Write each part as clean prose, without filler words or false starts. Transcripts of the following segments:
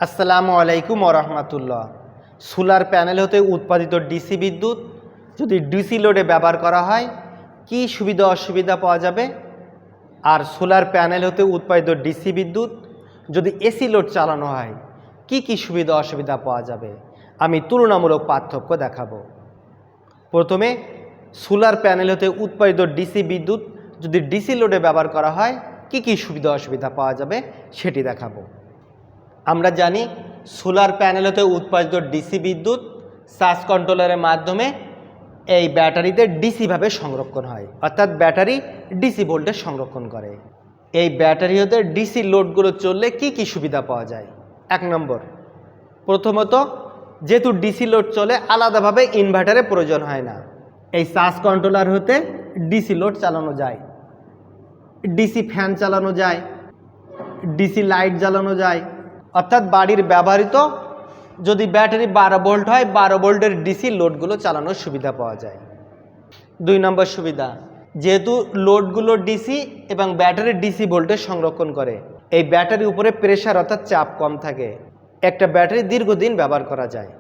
আসসালামু আলাইকুম ওরহমাতুল্লাহ। Solar panel হতে উৎপাদিত ডিসি বিদ্যুৎ যদি ডিসি লোডে ব্যবহার করা হয় কি সুবিধা অসুবিধা পাওয়া যাবে, আর সোলার প্যানেল হতে উৎপাদিত ডিসি বিদ্যুৎ যদি এসি লোড চালানো হয় কি সুবিধা অসুবিধা পাওয়া যাবে, আমি তুলনামূলক পার্থক্য দেখাবো। প্রথমে সোলার প্যানেল হতে উৎপাদিত ডিসি বিদ্যুৎ যদি ডিসি লোডে ব্যবহার করা হয় কি সুবিধা অসুবিধা পাওয়া যাবে সেটি দেখাবো। আমরা জানি সোলার প্যানেল হতে উৎপাদিত ডিসি বিদ্যুৎ চার্জ কন্ট্রোলারের মাধ্যমে এই ব্যাটারিতে ডিসিভাবে সংরক্ষণ হয়, অর্থাৎ ব্যাটারি ডিসি ভোল্টেজ সংরক্ষণ করে। এই ব্যাটারি হতে ডিসি লোডগুলো চললে কি সুবিধা পাওয়া যায়। 1 নম্বর, প্রথমত যেহেতু ডিসি লোড চলে আলাদাভাবে ইনভার্টারের প্রয়োজন হয় না। এই চার্জ কন্ট্রোলার হতে ডিসি লোড চালানো যায়, ডিসি ফ্যান চালানো যায়, ডিসি লাইট জ্বালানো যায়, অর্থাৎ বাড়ির ব্যবহৃত যদি ব্যাটারি 12 ভোল্ট হয় 12 ভোল্টের ডিসি লোডগুলো চালানোর সুবিধা পাওয়া যায়। 2 নম্বর সুবিধা, যেহেতু লোডগুলো ডিসি এবং ব্যাটারির ডিসি ভোল্টেজ সংরক্ষণ করে, এই ব্যাটারির উপরে প্রেশার অর্থাৎ চাপ কম থাকে, একটা ব্যাটারি দীর্ঘদিন ব্যবহার করা যায়।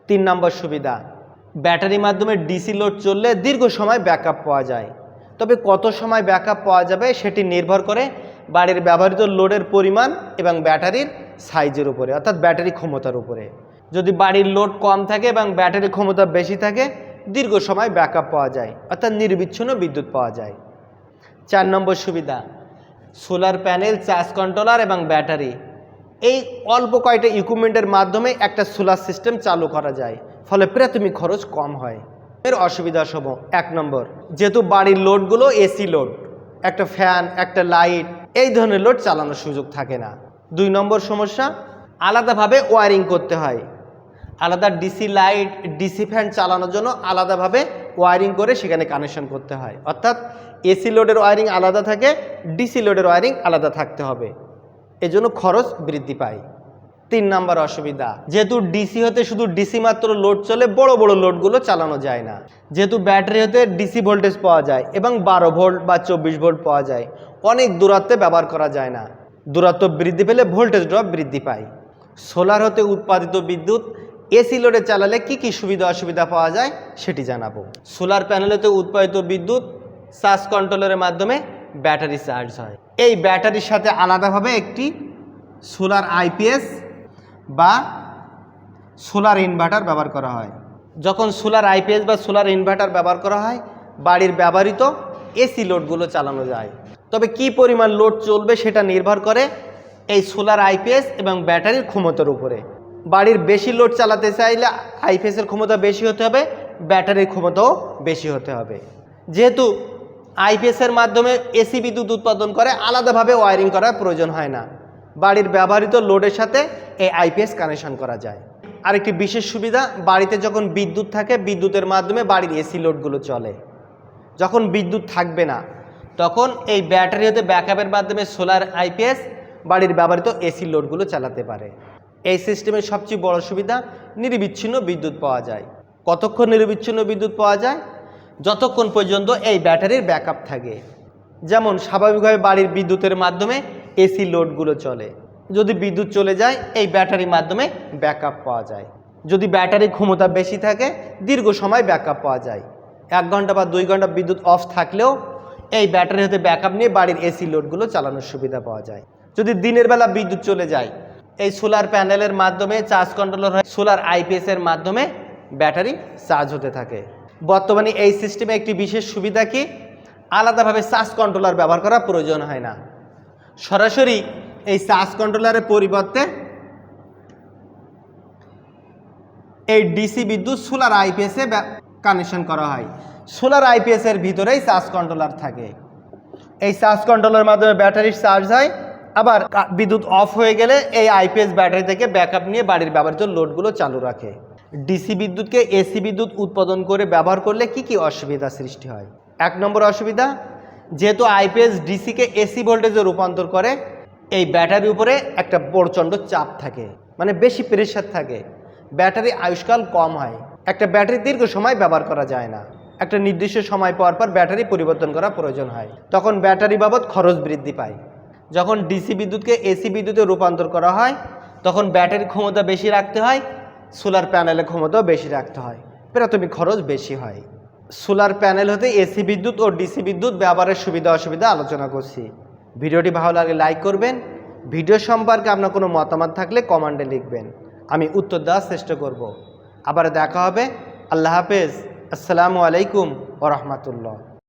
3 নম্বর সুবিধা, ব্যাটারির মাধ্যমে ডিসি লোড চললে দীর্ঘ সময় ব্যাকআপ পাওয়া যায়। তবে কত সময় ব্যাকআপ পাওয়া যাবে সেটি নির্ভর করে বাড়ির ব্যবহৃত লোডের পরিমাণ এবং ব্যাটারির সাইজের উপরে, অর্থাৎ ব্যাটারি ক্ষমতার উপরে। যদি বাড়ির লোড কম থাকে এবং ব্যাটারি ক্ষমতা বেশি থাকে দীর্ঘ সময় ব্যাকআপ পাওয়া যায়, অর্থাৎ নির্বিচ্ছিন্ন বিদ্যুৎ পাওয়া যায়। 4 নম্বর সুবিধা, সোলার প্যানেল, চার্জ কন্ট্রোলার এবং ব্যাটারি এই অল্প কয়টা ইকুইপমেন্টের মাধ্যমে একটা সোলার সিস্টেম চালু করা যায়, ফলে প্রাথমিক খরচ কম হয়। এর অসুবিধা সমূহ, 1 নম্বর, যেহেতু বাড়ির লোডগুলো এসি লোড, একটা ফ্যান, একটা লাইট, এই ধরনের লোড চালানোর সুযোগ থাকে না। 2 নম্বর সমস্যা, আলাদাভাবে ওয়ারিং করতে হয়, আলাদা ডিসি লাইট, ডিসি ফ্যান চালানোর জন্য আলাদাভাবে ওয়ারিং করে সেখানে কানেকশন করতে হয়, অর্থাৎ এসি লোডের ওয়ারিং আলাদা থাকে, ডিসি লোডের ওয়ারিং আলাদা থাকতে হবে, এজন্য খরচ বৃদ্ধি পায়। 3 নম্বর অসুবিধা, যেহেতু ডিসি হতে শুধু ডিসি মাত্র লোড চলে, বড় বড় লোডগুলো চালানো যায় না। যেহেতু ব্যাটারি হতে ডিসি ভোল্টেজ পাওয়া যায় এবং 12 ভোল্ট বা 24 ভোল্ট পাওয়া যায়, অনেক দূরত্বে ব্যবহার করা যায় না, দূরত্ব বৃদ্ধি পেলে ভোল্টেজ ড্রপ বৃদ্ধি পায়। সোলার হতে উৎপাদিত বিদ্যুৎ এসি লোডে চালালে কি সুবিধা অসুবিধা পাওয়া যায় সেটি জানাবো। সোলার প্যানেল হতে উৎপাদিত বিদ্যুৎ চার্জ কন্ট্রোলারের মাধ্যমে ব্যাটারি চার্জ হয়। এই ব্যাটারির সাথে আলাদাভাবে একটি সোলার আইপিএস বা সোলার ইনভার্টার ব্যবহার করা হয়। যখন সোলার আইপিএস বা সোলার ইনভার্টার ব্যবহার করা হয় বাড়ির ব্যবহৃত এসি লোডগুলো চালানো যায়। তবে কি পরিমাণ লোড চলবে সেটা নির্ভর করে এই সোলার আইপিএস এবং ব্যাটারির ক্ষমতার উপরে। বাড়ির বেশি লোড চালাতে চাইলে আইপিএসের ক্ষমতা বেশি হতে হবে, ব্যাটারির ক্ষমতাও বেশি হতে হবে। যেহেতু আইপিএসের মাধ্যমে এসি বিদ্যুৎ উৎপাদন করে আলাদাভাবে ওয়ারিং করার প্রয়োজন হয় না, বাড়ির ব্যবহৃত লোডের সাথে এই আইপিএস কানেকশন করা যায়। আরেকটি বিশেষ সুবিধা, বাড়িতে যখন বিদ্যুৎ থাকে বিদ্যুতের মাধ্যমে বাড়ির এসি লোডগুলো চলে। যখন বিদ্যুৎ থাকবে না তখন এই ব্যাটারি হতে ব্যাকআপের মাধ্যমে সোলার আইপিএস বাড়ির ব্যবহৃত এসি লোডগুলো চালাতে পারে। এই সিস্টেমের সবচেয়ে বড় সুবিধা, নিরবিচ্ছিন্ন বিদ্যুৎ পাওয়া যায়। কতক্ষণ নিরবিচ্ছিন্ন বিদ্যুৎ পাওয়া যায়? যতক্ষণ পর্যন্ত এই ব্যাটারির ব্যাকআপ থাকে। যেমন স্বাভাবিকভাবে বাড়ির বিদ্যুতের মাধ্যমে এসি লোডগুলো চলে, যদি বিদ্যুৎ চলে যায় এই ব্যাটারির মাধ্যমে ব্যাকআপ পাওয়া যায়। যদি ব্যাটারির ক্ষমতা বেশি থাকে দীর্ঘ সময় ব্যাকআপ পাওয়া যায়। 1 ঘন্টা বা 2 ঘন্টা বিদ্যুৎ অফ থাকলেও এই ব্যাটারি হতে ব্যাকআপ নিয়ে বাড়ির এসি লোডগুলো চালানোর সুবিধা পাওয়া যায়। যদি দিনের বেলা বিদ্যুৎ চলে যায় এই সোলার প্যানেলের মাধ্যমে চার্জ কন্ট্রোলার হয়, সোলার আইপিএসের মাধ্যমে ব্যাটারি চার্জ হতে থাকে। বর্তমানে এই সিস্টেমে একটি বিশেষ সুবিধা কি, আলাদাভাবে চার্জ কন্ট্রোলার ব্যবহার করার প্রয়োজন হয় না। সরাসরি এই চার্জ কন্ট্রোলারের পরিবর্তে এই ডিসি বিদ্যুৎ সোলার আইপিএসে কানেকশন করা হয়। সোলার আইপিএসের ভিতরেই চার্জ কন্ট্রোলার থাকে। এই চার্জ কন্ট্রোলারের মাধ্যমে ব্যাটারি চার্জ হয়, আবার বিদ্যুৎ অফ হয়ে গেলে এই আইপিএস ব্যাটারি থেকে ব্যাকআপ নিয়ে বাড়ির ব্যবহৃত লোডগুলো চালু রাখে। ডিসি বিদ্যুৎকে এসি বিদ্যুৎ উৎপাদন করে ব্যবহার করলে কি অসুবিধা সৃষ্টি হয়। 1 নম্বর অসুবিধা, যেহেতু আইপিএস ডিসিকে এসি ভোল্টেজে রূপান্তর করে এই ব্যাটারির উপরে একটা প্রচণ্ড চাপ থাকে, মানে বেশি প্রেশার থাকে, ব্যাটারি আয়ুষ্কাল কম হয়। একটা ব্যাটারি দীর্ঘ সময় ব্যবহার করা যায় না, একটা নির্দিষ্ট সময় পর ব্যাটারি পরিবর্তন করা প্রয়োজন হয়, তখন ব্যাটারি বাবদ খরচ বৃদ্ধি পায়। যখন ডিসি বিদ্যুৎকে এসি বিদ্যুতে রূপান্তর করা হয় তখন ব্যাটারির ক্ষমতা বেশি রাখতে হয়, সোলার প্যানেলের ক্ষমতাও বেশি রাখতে হয়, প্রাথমিক খরচ বেশি হয়। সোলার প্যানেল হতে এসি বিদ্যুৎ ও ডিসি বিদ্যুৎ ব্যবহারের সুবিধা অসুবিধা আলোচনা করছি। ভিডিওটি ভালো লাগলে লাইক করবেন। ভিডিও সম্পর্কে আপনার কোনো মতামত থাকলে কমেন্টে লিখবেন, আমি উত্তর দেওয়ার চেষ্টা করব। আবার দেখা হবে। আল্লাহ হাফেজ। আসসালামু আলাইকুম ওয়া রাহমাতুল্লাহ।